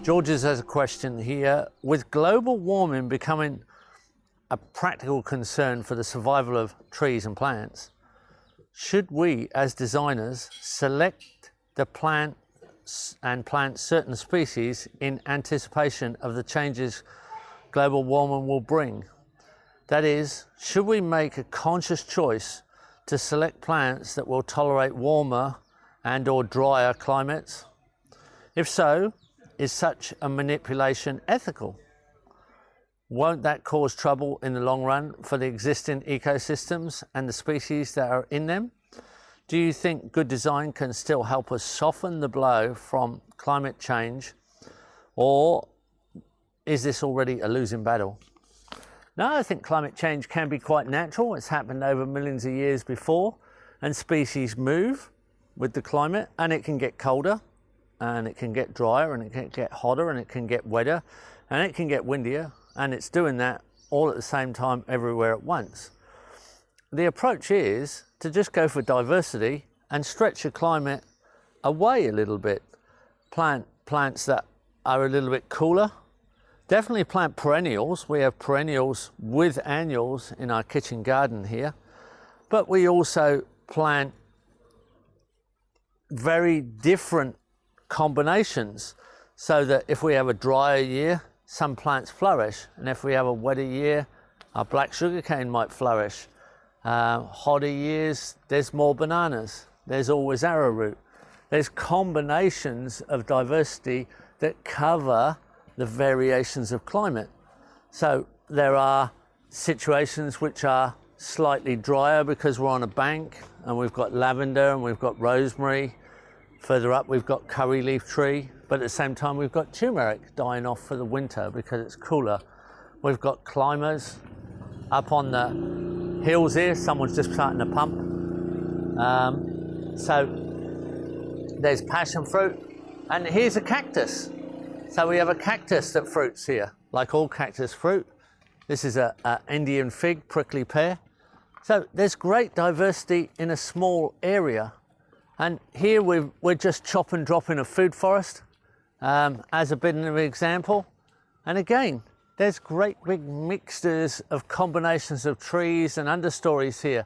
George's has a question here. With global warming becoming a practical concern for the survival of trees and plants, should we as designers select the plants and plant certain species in anticipation of the changes global warming will bring? That is, should we make a conscious choice to select plants that will tolerate warmer and or drier climates? If so, is such a manipulation ethical? Won't that cause trouble in the long run for the existing ecosystems and the species that are in them? Do you think good design can still help us soften the blow from climate change, or is this already a losing battle? No, I think climate change can be quite natural. It's happened over millions of years before, and species move with the climate, and it can get colder, and it can get drier, and it can get hotter, and it can get wetter, and it can get windier, and it's doing that all at the same time everywhere at once. The approach is to just go for diversity and stretch your climate away a little bit. Plant plants that are a little bit cooler. Definitely plant perennials. We have perennials with annuals in our kitchen garden here, but we also plant very different combinations, so that if we have a drier year, some plants flourish, and if we have a wetter year, our black sugarcane might flourish. Hotter years, there's more bananas. There's always arrowroot. There's combinations of diversity that cover the variations of climate. So there are situations which are slightly drier because we're on a bank and we've got lavender and we've got rosemary. Further up we've got curry leaf tree, but at the same time we've got turmeric dying off for the winter because it's cooler. We've got climbers up on the hills here. Someone's just starting a pump. So there's passion fruit, and here's a cactus. So we have a cactus that fruits here, like all cactus fruit. This is a Indian fig, prickly pear. So there's great diversity in a small area. And here we're just chop and dropping a food forest as a bit of an example. And again, there's great big mixtures of combinations of trees and understories here.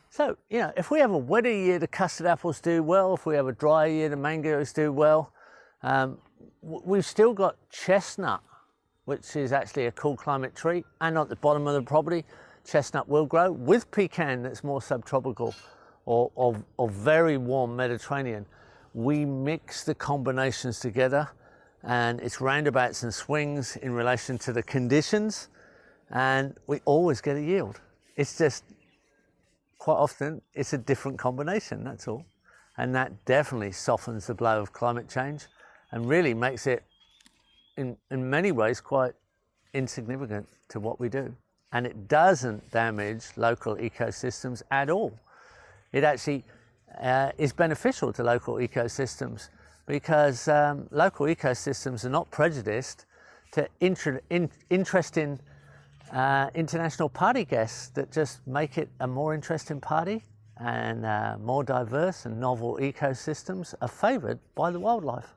So, you know, if we have a wetter year, the custard apples do well. If we have a dry year, the mangoes do well. We've still got chestnut, which is actually a cool climate tree, and at the bottom of the property, chestnut will grow with pecan that's more subtropical or very warm Mediterranean. We mix the combinations together, and it's roundabouts and swings in relation to the conditions, and we always get a yield. It's just, quite often, it's a different combination, that's all. And that definitely softens the blow of climate change and really makes it, in many ways, quite insignificant to what we do. And it doesn't damage local ecosystems at all. It actually is beneficial to local ecosystems, because local ecosystems are not prejudiced to interesting international party guests that just make it a more interesting party, and more diverse and novel ecosystems are favoured by the wildlife.